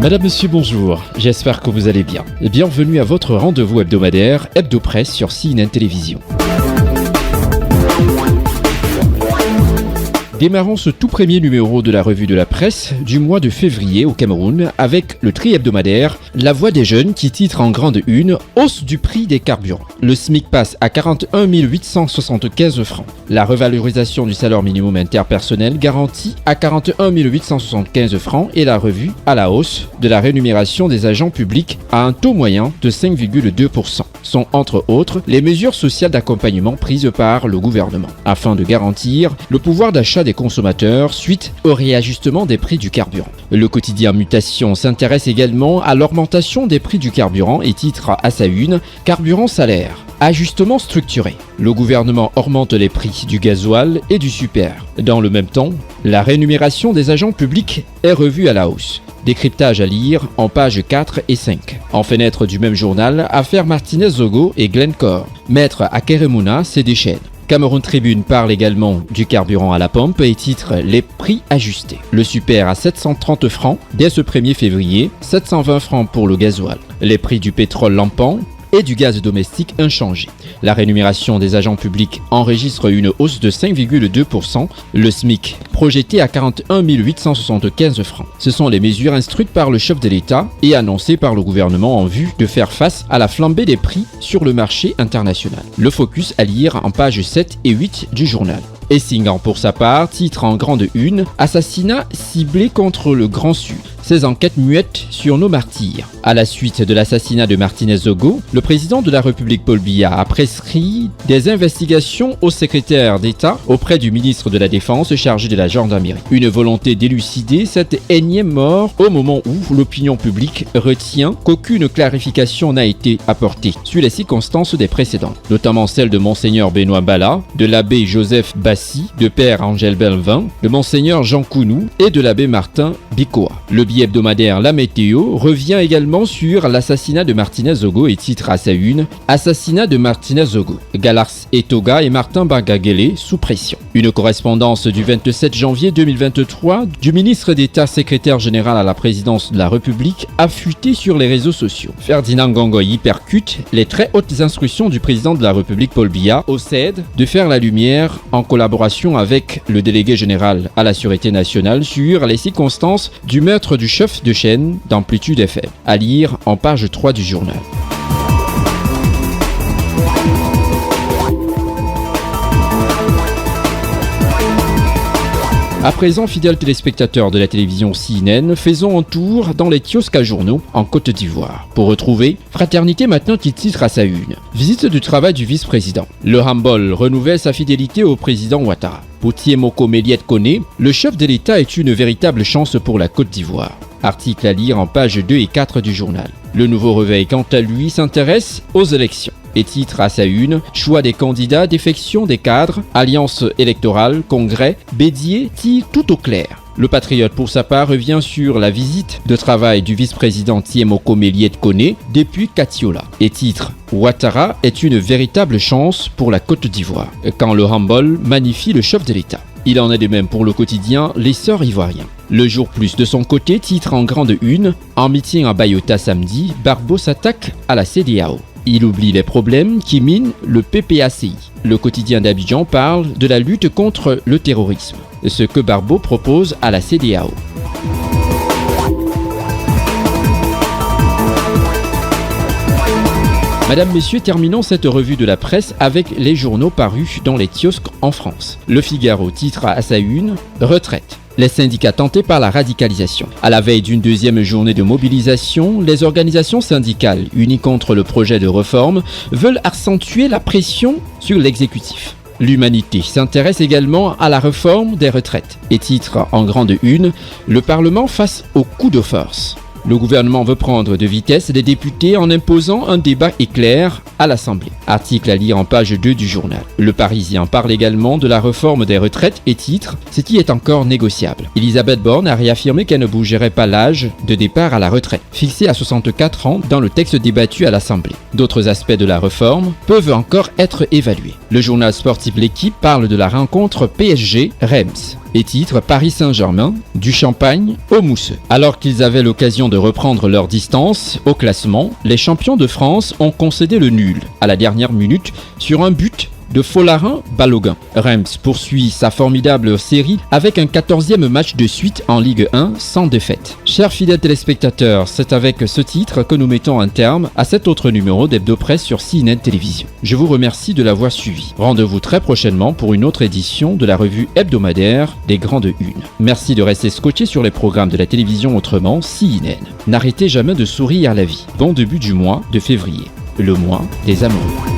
Madame, monsieur, bonjour. J'espère que vous allez bien. Bienvenue à votre rendez-vous hebdomadaire Hebdo Presse sur CNN Télévision. Démarrons ce tout premier numéro de la revue de la presse du mois de février au Cameroun avec le tri-hebdomadaire La Voix des Jeunes qui titre en grande une « Hausse du prix des carburants ». Le SMIC passe à 41 875 francs. La revalorisation du salaire minimum interpersonnel garantie à 41 875 francs et la revue à la hausse de la rémunération des agents publics à un taux moyen de 5,2%. Sont entre autres les mesures sociales d'accompagnement prises par le gouvernement afin de garantir le pouvoir d'achat des consommateurs suite au réajustement des prix du carburant. Le quotidien Mutation s'intéresse également à l'augmentation des prix du carburant et titre à sa une « Carburant salaire ». Ajustement structuré. Le gouvernement augmente les prix du gasoil et du super. Dans le même temps, la rémunération des agents publics est revue à la hausse. Décryptage à lire en pages 4 et 5. En fenêtre du même journal, affaire Martinez-Zogo et Glencore. Maître Akeremuna se déchaîne. Cameroun Tribune parle également du carburant à la pompe et titre « Les prix ajustés ». Le super à 730 francs dès ce 1er février, 720 francs pour le gasoil. Les prix du pétrole lampant et du gaz domestique inchangé. La rémunération des agents publics enregistre une hausse de 5,2%, le SMIC projeté à 41 875 francs. Ce sont les mesures instruites par le chef de l'État et annoncées par le gouvernement en vue de faire face à la flambée des prix sur le marché international. Le focus à lire en pages 7 et 8 du journal. Essingan pour sa part titre en grande une « Assassinat ciblé contre le Grand Sud ». Ces enquêtes muettes sur nos martyrs. À la suite de l'assassinat de Martinez-Zogo, le président de la République Paul Biya a prescrit des investigations au secrétaire d'État auprès du ministre de la Défense chargé de la gendarmerie. Une volonté d'élucider cette énième mort au moment où l'opinion publique retient qu'aucune clarification n'a été apportée sur les circonstances des précédents, notamment celle de Monseigneur Benoît Bala, de l'abbé Joseph Bassi, de Père Angèle Belvin, de Monseigneur Jean Kounou et de l'abbé Martin Bikoa. Le billet hebdomadaire La Météo revient également sur l'assassinat de Martinez-Zogo et titre à sa une « Assassinat de Martinez-Zogo. Galars Etoga et Martin Bangagele sous pression ». Une correspondance du 27 janvier 2023 du ministre d'État secrétaire général à la présidence de la République a fuité sur les réseaux sociaux. Ferdinand Gongoyi percute les très hautes instructions du président de la République Paul Biya au CED de faire la lumière en collaboration avec le délégué général à la Sûreté nationale sur les circonstances du meurtre du chef de chaîne d'Amplitude FM. À lire en page 3 du journal. À présent, fidèles téléspectateurs de la télévision CNN, faisons un tour dans les kiosques à journaux en Côte d'Ivoire pour retrouver Fraternité maintenant qui titre à sa une. Visite du travail du vice-président. Le handball renouvelle sa fidélité au président Ouattara. Pour Thiemoko Méliette Koné, le chef de l'État est une véritable chance pour la Côte d'Ivoire. Article à lire en pages 2 et 4 du journal. Le nouveau réveil, quant à lui, s'intéresse aux élections et titre à sa une « Choix des candidats, défection des cadres, alliance électorale, congrès, Bédier tire tout au clair ». Le Patriote, pour sa part, revient sur la visite de travail du vice-président Thiemoko Méliette Koné depuis Katiola et titre « Ouattara est une véritable chance pour la Côte d'Ivoire » quand le handball magnifie le chef de l'État. Il en est de même pour le quotidien Les Sœurs Ivoiriens. Le Jour Plus, de son côté, titre en grande une « En meeting à Bayota samedi, Barbeau s'attaque à la CEDEAO ». Il oublie les problèmes qui minent le PPACI. Le quotidien d'Abidjan parle de la lutte contre le terrorisme, ce que Barbeau propose à la CEDEAO. Madame, Messieurs, terminons cette revue de la presse avec les journaux parus dans les kiosques en France. Le Figaro titre à sa une « Retraite ». Les syndicats tentés par la radicalisation. À la veille d'une deuxième journée de mobilisation, les organisations syndicales unies contre le projet de réforme veulent accentuer la pression sur l'exécutif. L'Humanité s'intéresse également à la réforme des retraites et titre en grande une « Le Parlement face au coup de force ». Le gouvernement veut prendre de vitesse les députés en imposant un débat éclair à l'Assemblée. Article à lire en page 2 du journal. Le Parisien parle également de la réforme des retraites et titre « Ce qui est encore négociable ». Elisabeth Borne a réaffirmé qu'elle ne bougerait pas l'âge de départ à la retraite, fixé à 64 ans dans le texte débattu à l'Assemblée. D'autres aspects de la réforme peuvent encore être évalués. Le journal sportif L'Équipe parle de la rencontre PSG-Reims. et titre Paris Saint-Germain, du champagne au mousseux. Alors qu'ils avaient l'occasion de reprendre leur distance au classement, les champions de France ont concédé le nul à la dernière minute sur un but de Folarin Balogun. Reims poursuit sa formidable série avec un 14e match de suite en Ligue 1 sans défaite. Chers fidèles téléspectateurs, c'est avec ce titre que nous mettons un terme à cet autre numéro d'Hebdo Presse sur CNN Télévision. Je vous remercie de l'avoir suivi. Rendez-vous très prochainement pour une autre édition de la revue hebdomadaire des Grandes Unes. Merci de rester scotché sur les programmes de la télévision autrement, CNN. N'arrêtez jamais de sourire à la vie. Bon début du mois de février, le mois des amoureux.